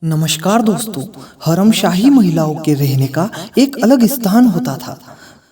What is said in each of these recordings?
नमस्कार दोस्तों। हरम शाही महिलाओं के रहने का एक अलग स्थान होता था।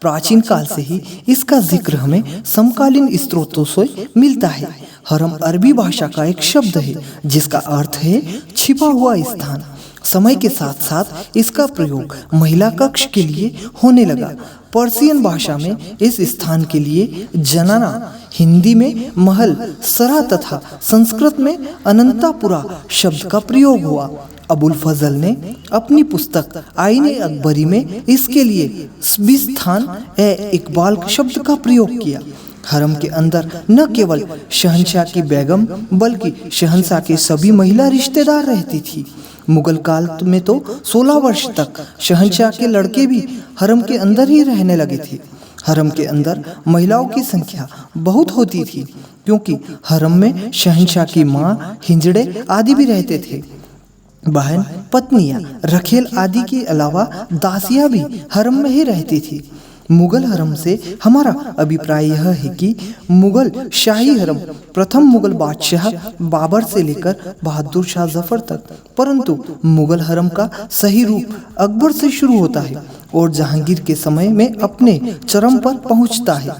प्राचीन काल से ही इसका जिक्र हमें समकालीन स्रोतों से मिलता है। हरम अरबी भाषा का एक शब्द है जिसका अर्थ है छिपा हुआ स्थान। समय के साथ साथ इसका प्रयोग महिला कक्ष के लिए होने लगा। पर्शियन भाषा में इस स्थान के लिए जनाना, हिंदी में महल, सरा तथा संस्कृत में अनंतापुरा शब्द का प्रयोग हुआ। अबुल फजल ने अपनी पुस्तक आईने अकबरी में इसके लिए स्बिस्तान ए इकबाल शब्द का प्रयोग किया। हरम के अंदर न केवल शहंशाह की बेगम बल्कि शहंशाह के सभी महिला रिश्तेदार रहती थी। मुगल काल में तो 16 वर्ष तक शहंशाह के लड़के भी हरम के अंदर ही रहने लगे थे। हरम के अंदर महिलाओं की संख्या बहुत होती थी क्योंकि हरम में शहंशाह की माँ, हिंजड़े आदि भी रहते थे। बहन, पत्नियां, रखेल आदि के अलावा दासियां भी हरम में ही रहती थी। मुगल हरम से हमारा अभिप्राय यह है कि मुगल शाही हरम प्रथम मुगल बादशाह बाबर से लेकर बहादुर शाह जफर तक, परंतु मुगल हरम का सही रूप अकबर से शुरू होता है और जहांगीर के समय में अपने चरम पर पहुंचता है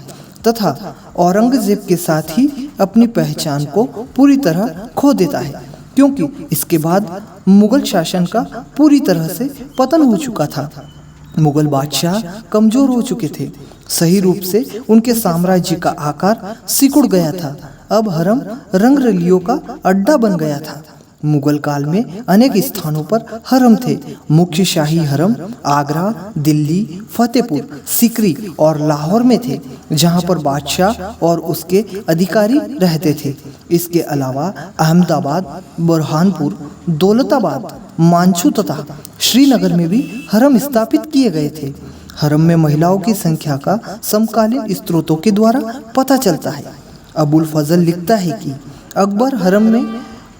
तथा औरंगजेब के साथ ही अपनी पहचान को पूरी तरह खो देता है, क्योंकि इसके बाद मुगल शासन का पूरी तरह से पतन हो चुका था। मुगल बादशाह कमजोर हो चुके थे। सही रूप से उनके साम्राज्य का आकार सिकुड़ गया था। अब हरम रंगरलियों का अड्डा बन गया था। मुगल काल में अनेक स्थानों पर हरम थे। मुख्य शाही हरम आगरा, दिल्ली, फतेहपुर सीकरी और लाहौर में थे, जहां पर बादशाह और उसके अधिकारी रहते थे। इसके अलावा अहमदाबाद, बुरहानपुर, दौलताबाद, मांझू तथा श्रीनगर में भी हरम स्थापित किए गए थे। हरम में महिलाओं की संख्या का समकालीन स्रोतों के द्वारा पता चलता है। अबुल फजल लिखता है कि अकबर हरम में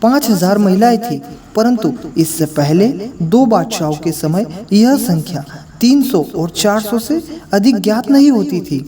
5000 महिलाएं थी, परंतु इससे पहले दो बादशाहों के समय यह संख्या 300 और 400 से अधिक ज्ञात नहीं होती थी।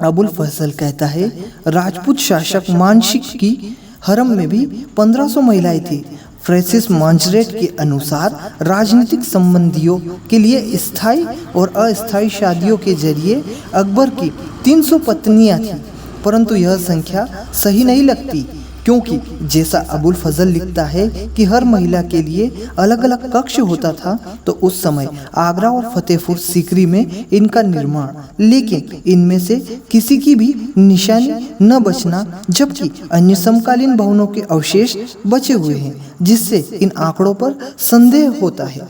अबुल फजल कहता है, राजपूत शासक मानसिक की हरम में भी 1500 महिलाएं थी। फ्रांसिस मांजरेट के अनुसार राजनीतिक संबंधियों के लिए स्थायी और अस्थायी शादियों के जरिए अकबर की 300 पत्नियां थीं, परंतु यह संख्या सही नहीं लगती, क्योंकि जैसा अबुल फजल लिखता है कि हर महिला के लिए अलग अलग कक्ष होता था, तो उस समय आगरा और फतेहपुर सीकरी में इनका निर्माण, लेकिन इनमें से किसी की भी निशानी न बचना, जबकि अन्य समकालीन भवनों के अवशेष बचे हुए हैं, जिससे इन आंकड़ों पर संदेह होता है।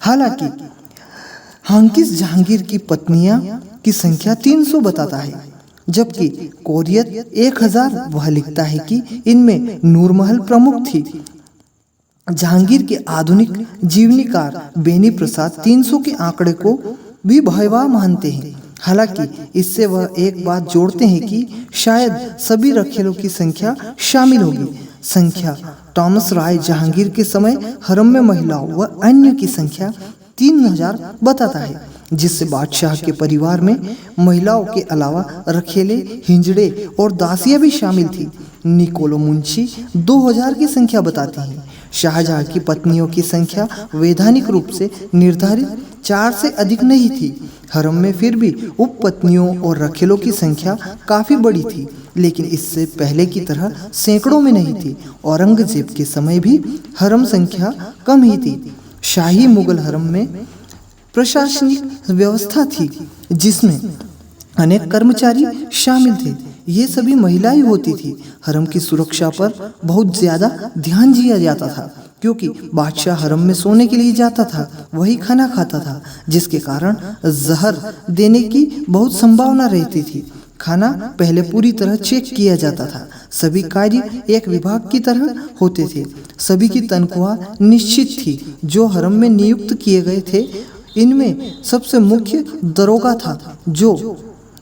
हालांकि हांकिस जहांगीर की पत्नियां की संख्या 300 बताता है, जबकि कोरियत 1000 वह लिखता है कि इनमें नूरमहल प्रमुख थी। जहांगीर के आधुनिक जीवनीकार बेनी प्रसाद 300 के आंकड़े को भी भयावह मानते हैं। हालांकि इससे वह एक बात जोड़ते हैं कि शायद सभी रखेलों की संख्या शामिल होगी। संख्या थॉमस राय जहांगीर के समय हरम में महिलाओं व अन्य की संख्या 3000 बताता है, जिससे बादशाह के परिवार में महिलाओं के अलावा रखेले, हिंजड़े और दासियां भी शामिल थी। निकोलो मुंशी 2000 की संख्या बताती हैं। शाहजहां की पत्नियों की संख्या वैधानिक रूप से निर्धारित 4 से अधिक नहीं थी। हरम में फिर भी उपपत्नियों और रखेलों की संख्या काफी बड़ी थी, लेकिन इससे पहले की तरह सैकड़ों में नहीं थी। औरंगजेब के समय भी हरम संख्या कम ही थी। शाही मुगल हरम में प्रशासनिक व्यवस्था थी, जिसमें अनेक कर्मचारी शामिल थे। ये सभी महिलाएं होती थी। हरम की सुरक्षा पर बहुत ज्यादा ध्यान दिया जाता था, क्योंकि बादशाह हरम में सोने के लिए जाता था, वही खाना खाता था, जिसके कारण जहर देने की बहुत संभावना रहती थी। खाना पहले पूरी तरह चेक किया जाता था। सभी कार्य एक विभाग की तरह होते थे। सभी की तनख्वाह निश्चित थी जो हरम में नियुक्त किए गए थे। इनमें सबसे मुख्य दरोगा था, जो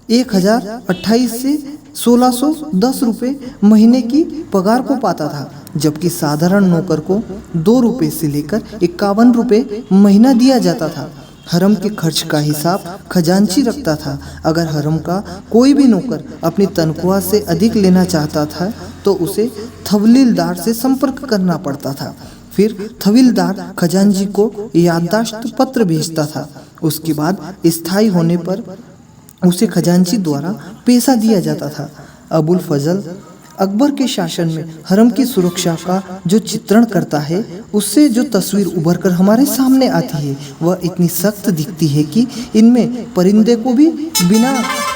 1028 से 1610 रुपये महीने की पगार को पाता था, जबकि साधारण नौकर को 2 रुपये से लेकर 51 रुपये महीना दिया जाता था। हरम के खर्च का हिसाब खजांची रखता था। अगर हरम का कोई भी नौकर अपनी तनख्वाह से अधिक लेना चाहता था, तो उसे थवलीलदार से संपर्क करना पड़ता था। फिर हविलदार खजांची को याददाश्त पत्र भेजता था। उसके बाद स्थायी होने पर उसे खजांची द्वारा पैसा दिया जाता था। अबुल फजल अकबर के शासन में हरम की सुरक्षा का जो चित्रण करता है, उससे जो तस्वीर उभर कर हमारे सामने आती है वह इतनी सख्त दिखती है कि इनमें परिंदे को भी बिना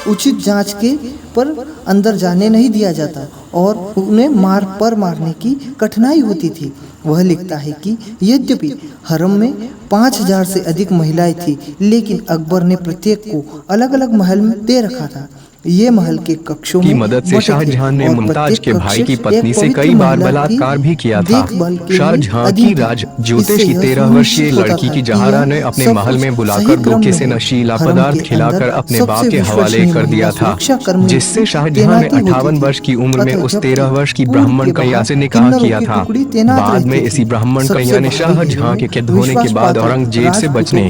उचित जांच के पर अंदर जाने नहीं दिया जाता और उन्हें मारने की कठिनाई होती थी। वह लिखता है कि यद्यपि हरम में 5000 से अधिक महिलाएं थी, लेकिन अकबर ने प्रत्येक को अलग अलग महल में दे रखा था। ये महल के कक्षों की मदद से शाहजहां ने मुमताज के भाई की पत्नी से कई बार बलात्कार भी किया था। शाहजहां की राज ज्योतिष की 13 वर्षीय लड़की की जहारा ने अपने महल में बुलाकर धोखे से नशीला पदार्थ खिलाकर अपने बाप के हवाले कर दिया था, जिससे शाहजहां ने 58 वर्ष की उम्र में उस 13 वर्ष की ब्राह्मण कन्या से निकाह किया था। बाद में इसी ब्राह्मण कन्या ने शाहजहां के कैद होने के बाद औरंगजेब से बचने